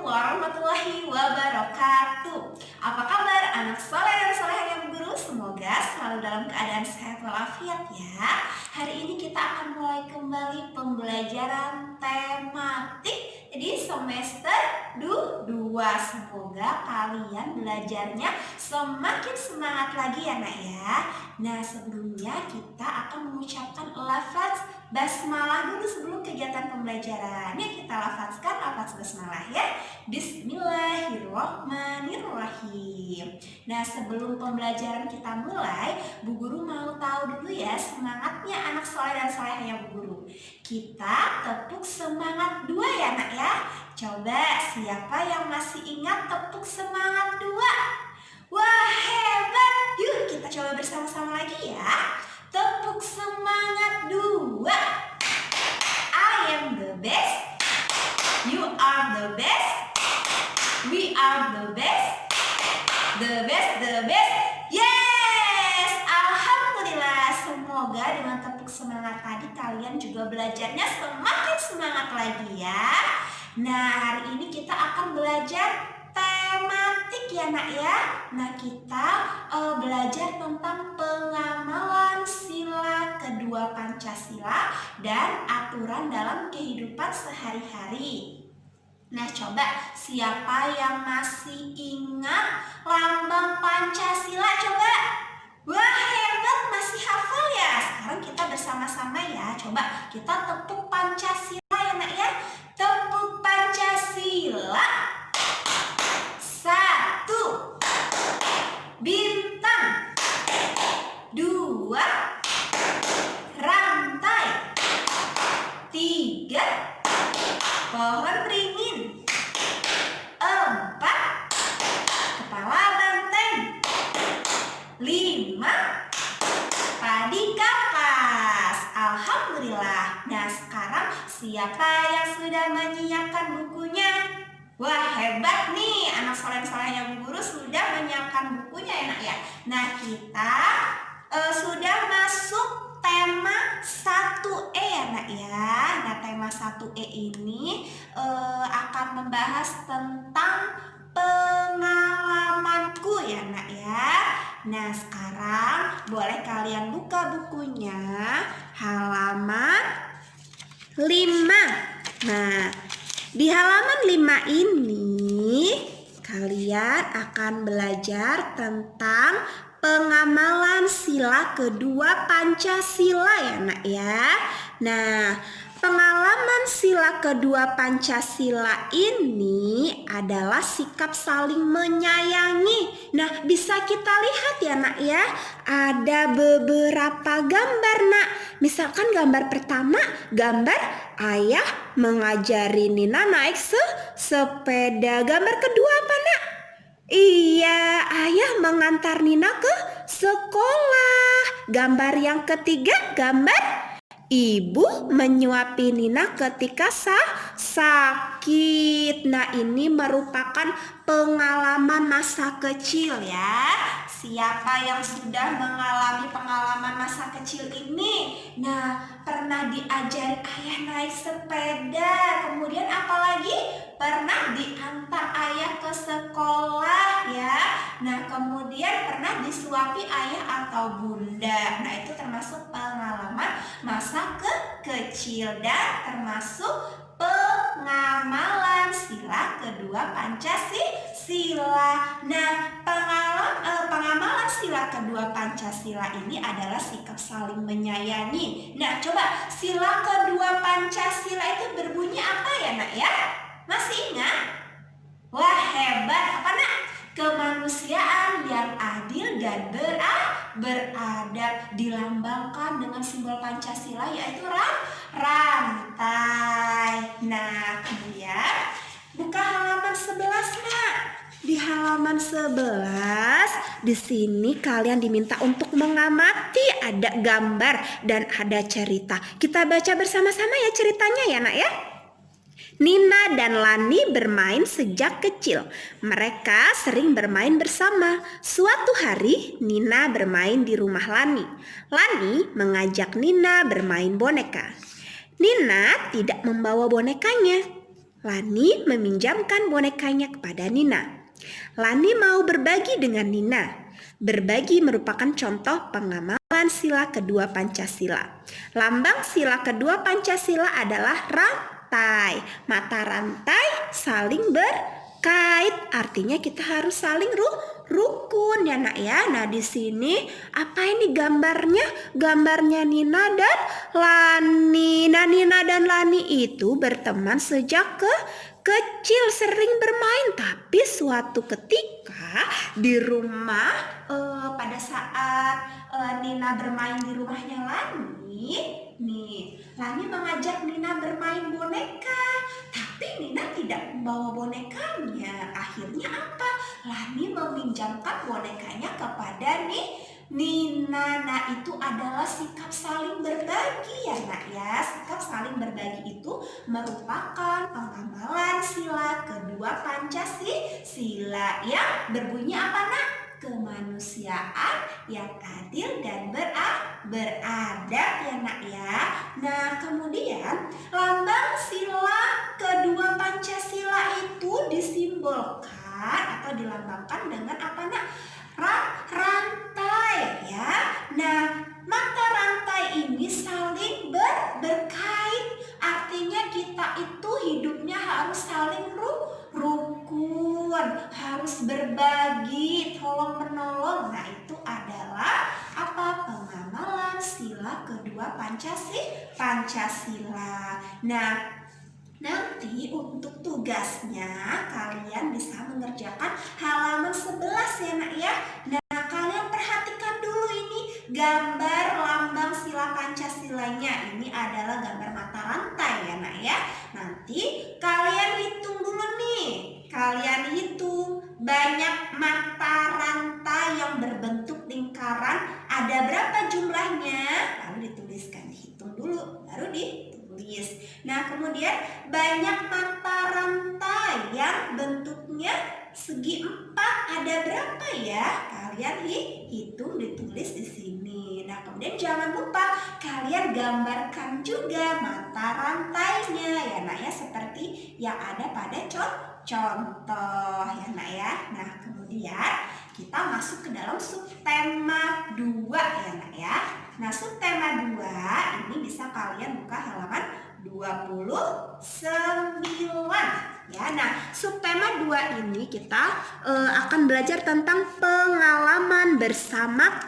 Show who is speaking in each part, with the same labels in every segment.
Speaker 1: warahmatullahi wabarakatuh. Apa kabar anak soleh dan soleha yang guru? Semoga selalu dalam keadaan sehat walafiat ya. Hari ini kita akan mulai kembali pembelajaran tematik di semester 2. Semoga kalian belajarnya semakin semangat lagi ya nak ya. Nah, sebelumnya kita akan mengucapkan lafaz basmalah dulu sebelum kegiatan pembelajaran. Yuk kita lafazkan lafaz basmalah ya. Bismillahirrahmanirrahim. Nah, sebelum pembelajaran kita mulai, Bu Guru mau tahu dulu ya semangatnya anak soleh dan solehah Bu Guru. Kita tepuk semangat 2 ya nak ya. Coba siapa yang masih ingat tepuk semangat 2? Wah, hebat. Yuk kita coba bersama-sama lagi ya. Tepuk semangat 2. I am the best. You are the best. We are the best. The best, the best. Yes! Alhamdulillah. Semoga dengan tepuk semangat tadi kalian juga belajarnya semakin semangat lagi ya. Nah, hari ini kita akan belajar tematik ya nak ya. Nah, kita belajar tentang pengamalan sila kedua Pancasila dan aturan dalam kehidupan sehari-hari. Nah, coba siapa yang masih ingat lambang Pancasila? Coba. Wah, hebat, masih hafal ya. Sekarang kita bersama-sama ya. Coba kita tepuk Pancasila ya nak ya. Tepuk Pancasila. 1. Bintang. 2. Rantai. 3. Pohon beringin. 4. Kepala banteng. 5. Padi kapas. Alhamdulillah. Nah, sekarang siapa yang sudah menyiapkan bukunya? Wah, hebat nih, anak soleh-solehnya Bu Guru sudah menyiapkan bukunya ya nak ya. Nah, kita sudah masuk tema 1E ya nak ya. Nah, tema 1E ini akan membahas tentang pengalamanku ya nak ya. Nah, sekarang boleh kalian buka bukunya halaman 5. Nah, di halaman 5 ini kalian akan belajar tentang pengamalan sila kedua Pancasila ya nak ya. Nah, pengalaman sila kedua Pancasila ini adalah sikap saling menyayangi. Nah, bisa kita lihat ya nak ya, ada beberapa gambar nak. Misalkan gambar pertama, gambar ayah mengajari Nina naik sepeda. Gambar kedua apa nak? Iya, ayah mengantar Nina ke sekolah. Gambar yang ketiga, gambar ibu menyuapi Nina ketika sakit. Nah, ini merupakan pengalaman masa kecil ya. Siapa yang sudah mengalami pengalaman masa kecil ini? Nah, pernah diajari ayah naik sepeda. Kemudian apalagi? Pernah diantar ayah ke sekolah ya. Nah, kemudian pernah disuapi ayah atau bunda. Nah, itu termasuk pengalaman masa kecil dan termasuk pengamalan sila kedua Pancasila. Nah, pengamalan sila kedua Pancasila ini adalah sikap saling menyayangi. Nah, coba sila kedua Pancasila itu berbunyi apa ya nak ya? Masih ingat? Wah, hebat. Apa nak? Kemanusiaan yang adil dan beradab, dilambangkan dengan simbol Pancasila yaitu rantai. Nah, kemudian buka halaman 11 nak. Di halaman 11 di sini kalian diminta untuk mengamati, ada gambar dan ada cerita. Kita baca bersama-sama ya ceritanya ya nak ya. Nina dan Lani bermain sejak kecil. Mereka sering bermain bersama. Suatu hari, Nina bermain di rumah Lani. Lani mengajak Nina bermain boneka. Nina tidak membawa bonekanya.
Speaker 2: Lani meminjamkan bonekanya kepada Nina. Lani mau berbagi dengan Nina. Berbagi merupakan contoh pengamalan sila kedua Pancasila. Lambang sila kedua Pancasila adalah rantai. Mata rantai saling berkait. Artinya kita harus saling rukun ya nak ya. Nah di sini apa ini gambarnya? Gambarnya Nina dan Lani. Nah Nina dan Lani itu berteman sejak kecil, sering bermain, tapi suatu ketika di rumah pada saat Nina bermain di rumahnya Lani mengajak Nina bermain boneka, tapi Nina tidak membawa bonekanya. Akhirnya apa? Lani meminjamkan bonekanya kepada Nina. Nah itu adalah sikap saling berbagi ya nak ya. Sikap saling berbagi itu merupakan pengamalan sila kedua Pancasila yang berbunyi apa nak? Kemanusiaan yang adil dan beradab ya nak ya. Nah kemudian lambang sila kedua Pancasila itu disimbolkan atau dilambangkan dengan apa nak? Rantai ya. Nah mata rantai ini saling berkait. Artinya kita itu hidupnya harus saling rukun, harus berbagi, tolong menolong. Nah itu adalah apa? Pengamalan sila kedua Pancasila. Nah nanti untuk tugasnya kalian bisa mengerjakan halaman 11 ya nak ya. Nah kalian perhatikan dulu ini gambar lambang sila Pancasilanya. Ini adalah gambar mata rantai ya nak ya. Nanti kalian hitung dulu nih. Kalian hitung banyak mata rantai yang berbentuk lingkaran. Ada berapa jumlahnya? Lalu dituliskan, dihitung dulu baru ditulis. Nah kemudian banyak mata rantai yang bentuknya segi 4 ada berapa ya? Kalian hitung, ditulis di sini. Nah kemudian jangan lupa kalian gambarkan juga mata rantainya ya nak ya, seperti yang ada pada contoh ya nak ya. Nah kemudian kita masuk ke dalam subtema 2 ya nak ya. Nah subtema 2 ini bisa kalian buka halaman 29 ya. Nah subtema 2 ini kita akan belajar tentang pengalaman bersama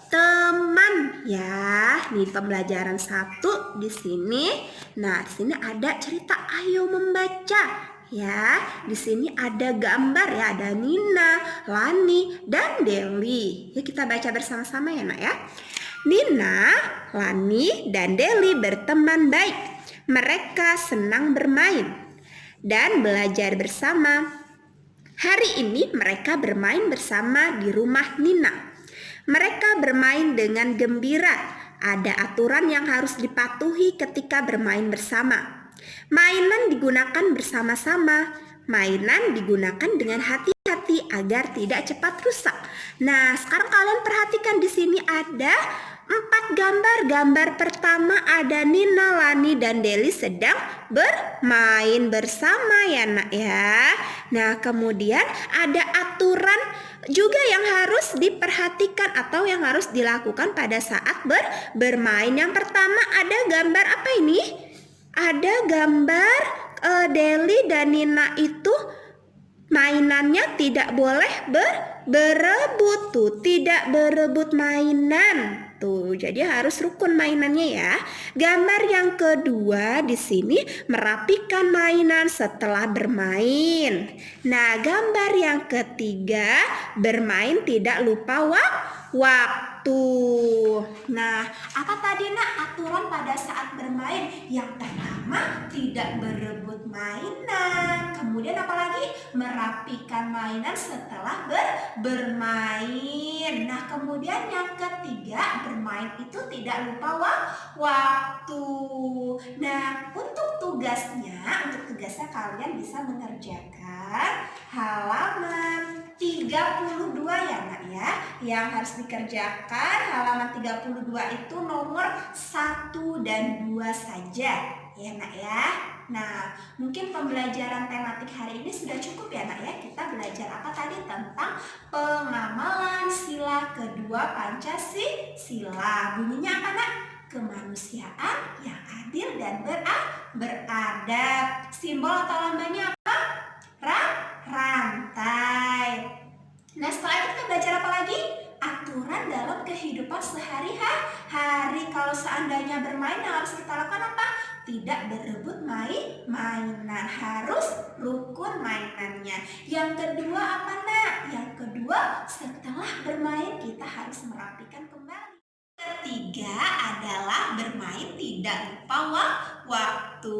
Speaker 2: teman ya. Nih pembelajaran 1 di sini. Nah di sini ada cerita ayo membaca. Ya, di sini ada gambar ya, ada Nina, Lani, dan Deli. Yuk kita baca bersama-sama ya nak ya. Nina, Lani, dan Deli berteman baik. Mereka senang bermain dan belajar bersama. Hari ini mereka bermain bersama di rumah Nina. Mereka bermain dengan gembira. Ada aturan yang harus dipatuhi ketika bermain bersama. Mainan digunakan bersama-sama. Mainan digunakan dengan hati-hati agar tidak cepat rusak. Nah, sekarang kalian perhatikan di sini ada 4 gambar. Gambar pertama ada Nina, Lani, dan Deli sedang bermain bersama ya nak ya. Nah kemudian ada aturan juga yang harus diperhatikan atau yang harus dilakukan pada saat bermain. Yang pertama ada gambar apa ini? Ada gambar Deli dan Nina itu mainannya tidak boleh berebut tuh, tidak berebut mainan. Tuh, jadi harus rukun mainannya ya. Gambar yang kedua di sini merapikan mainan setelah bermain. Nah, gambar yang ketiga bermain tidak lupa waktu. Nah, apa tadi nak aturan pada saat bermain? Yang pertama tidak berebut mainan. Kemudian apa lagi? Merapikan mainan setelah bermain. Nah, kemudian yang ketiga bermain itu tidak lupa waktu. Nah, untuk tugasnya kalian bisa mengerjakan halaman 32 ya nak ya. Yang harus dikerjakan halaman 32 itu nomor 1 dan 2 saja ya nak ya.
Speaker 1: Nah, mungkin pembelajaran tematik hari ini sudah cukup ya nak ya. Kita belajar apa tadi? Tentang pengamalan sila kedua Pancasila. Bunyinya apa nak? Kemanusiaan yang adil dan beradab. Simbol atau lambangnya apa? Rantai. Nah, setelah itu kita belajar apa lagi? Aturan dalam kehidupan sehari-hari. Kalau seandainya bermain, yang harus kita lakukan apa? Tidak berebut mainan, harus rukun mainannya. Yang kedua apa nak? Yang kedua, setelah bermain kita harus merapikan kembali. Ketiga adalah bermain tidak lupa waktu.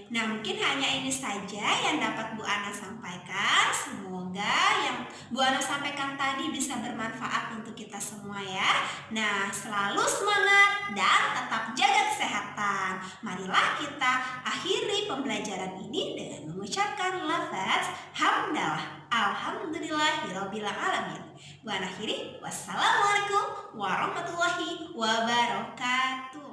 Speaker 1: Nah, mungkin hanya ini saja yang dapat Bu Ana sampaikan. Semoga yang Bu Ana sampaikan tadi bisa bermanfaat untuk kita semua ya. Nah, selalu semangat dan tetap jaga kesehatan. Marilah kita akhiri pembelajaran ini dengan mengucapkan lafaz hamdalah. Alhamdulillahirabbil alamin. Bu Ana akhiri. Wassalamualaikum warahmatullahi wabarakatuh.